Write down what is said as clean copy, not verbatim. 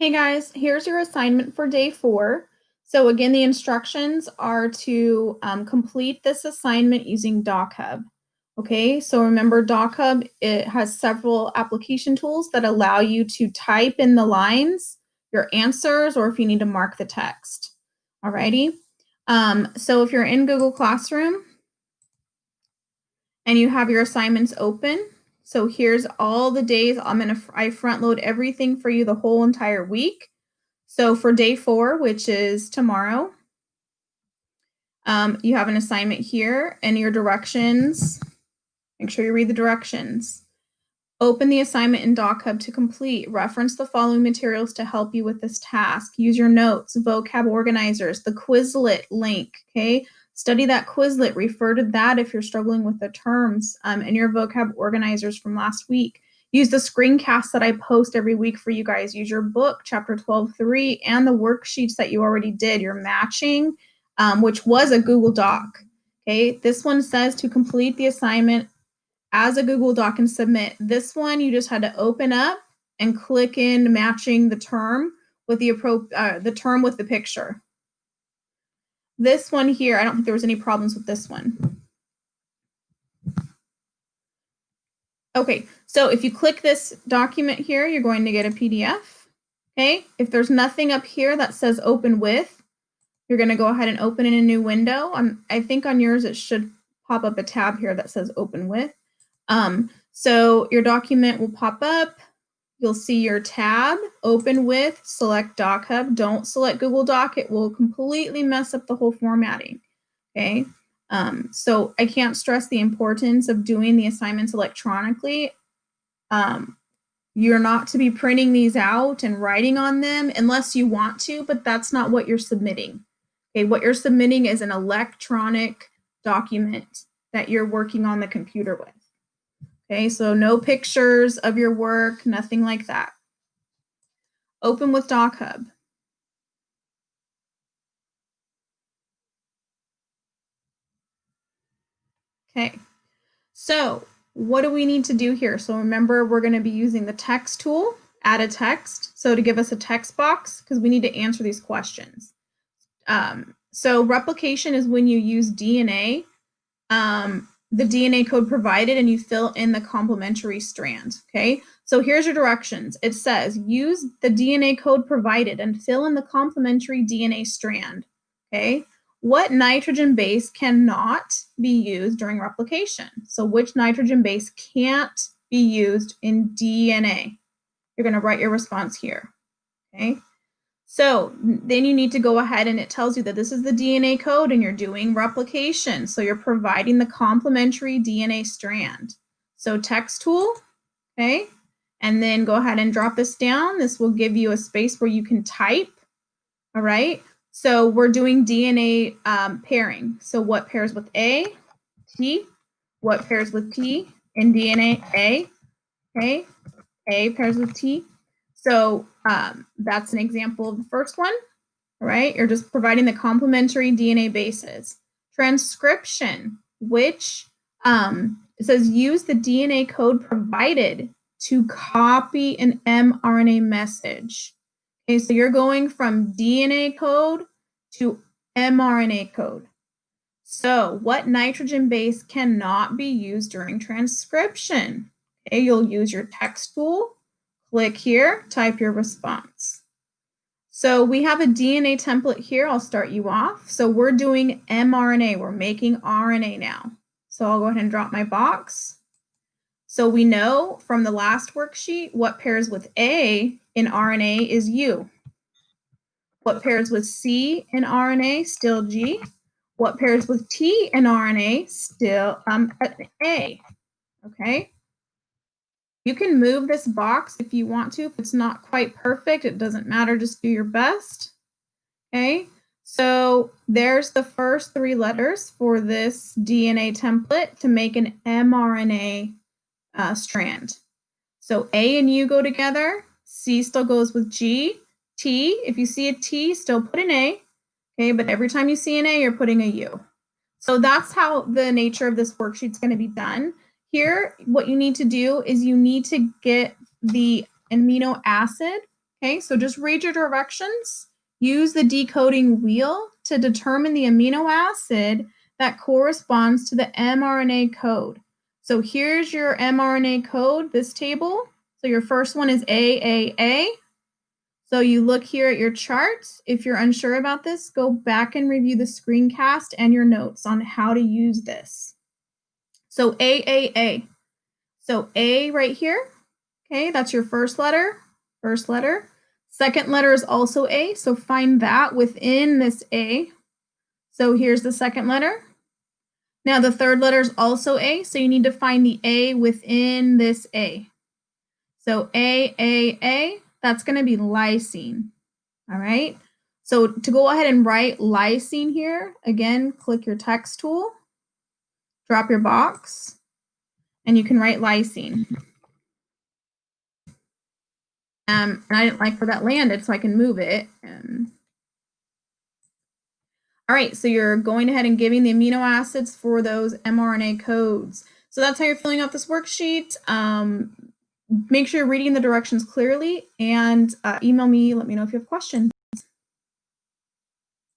Hey guys, here's your assignment for day 4. So again, the instructions are to complete this assignment using DocHub. Okay, so remember DocHub, it has several application tools that allow you to type in the lines, your answers, or if you need to mark the text. Alrighty, so if you're in Google Classroom and you have your assignments open, so here's all the days. I front load everything for you the whole entire week. So for day 4, which is tomorrow, you have an assignment here and your directions. Make sure you read the directions. Open the assignment in DocHub to complete. Reference the following materials to help you with this task. Use your notes, vocab organizers, the Quizlet link, okay? Study that Quizlet. Refer to that if you're struggling with the terms and your vocab organizers from last week. Use the screencasts that I post every week for you guys. Use your book, chapter 12.3, and the worksheets that you already did. Your matching, which was a Google Doc. Okay, this one says to complete the assignment as a Google Doc and submit. This one, you just had to open up and click in matching the term with the term with the picture. This one here, I don't think there was any problems with this one. Okay, so if you click this document here, you're going to get a PDF. Okay, if there's nothing up here that says open with, you're going to go ahead and open in a new window. I think on yours it should pop up a tab here that says open with. So your document will pop up. You'll see your tab, open with, select DocHub. Don't select Google Doc. It will completely mess up the whole formatting, okay? So I can't stress the importance of doing the assignments electronically. You're not to be printing these out and writing on them unless you want to, but that's not what you're submitting. Okay, what you're submitting is an electronic document that you're working on the computer with. Okay, so no pictures of your work, nothing like that. Open with DocHub. Okay, so what do we need to do here? So remember, we're going to be using the text tool, add a text. So to give us a text box, because we need to answer these questions. So replication is when you use DNA, the DNA code provided, and you fill in the complementary strand, okay? So here's your directions. It says, use the DNA code provided and fill in the complementary DNA strand, okay? What nitrogen base cannot be used during replication? So which nitrogen base can't be used in DNA? You're gonna write your response here, okay? So then you need to go ahead and it tells you that this is the DNA code and you're doing replication. So you're providing the complementary DNA strand. So text tool, okay? And then go ahead and drop this down. This will give you a space where you can type, all right? So we're doing DNA pairing. So what pairs with A, T, what pairs with T in DNA, A, okay? A pairs with T. So that's an example of the first one, right? You're just providing the complementary DNA bases. Transcription, which it says use the DNA code provided to copy an mRNA message. Okay, so you're going from DNA code to mRNA code. So what nitrogen base cannot be used during transcription? Okay, you'll use your text tool, click here, type your response. So we have a DNA template here. I'll start you off. So we're doing mRNA. We're making RNA now. So I'll go ahead and drop my box. So we know from the last worksheet what pairs with A in RNA is U. What pairs with C in RNA, still G. What pairs with T in RNA, still A. Okay. You can move this box if you want to. If it's not quite perfect, it doesn't matter. Just do your best. Okay. So there's the first 3 letters for this DNA template to make an mRNA strand. So A and U go together. C still goes with G. T, if you see a T, still put an A. Okay, but every time you see an A, you're putting a U. So that's how the nature of this worksheet is going to be done. Here, what you need to do is you need to get the amino acid, Okay, so just read your directions. Use the decoding wheel to determine the amino acid that corresponds to the mRNA code. So here's your mRNA code, this table. So your first one is AAA. So you look here at your charts. If you're unsure about this, go back and review the screencast and your notes on how to use this. So AAA. So A right here, okay, that's your first letter. Second letter is also A, so find that within this A. So here's the second letter. Now the third letter is also A, so you need to find the A within this A. So A, that's going to be lysine. All right. So to go ahead and write lysine here, again, click your text tool, drop your box, and you can write lysine. And I didn't like where that landed, so I can move it. All right, so you're going ahead and giving the amino acids for those mRNA codes. So that's how you're filling out this worksheet. Make sure you're reading the directions clearly and email me, let me know if you have questions.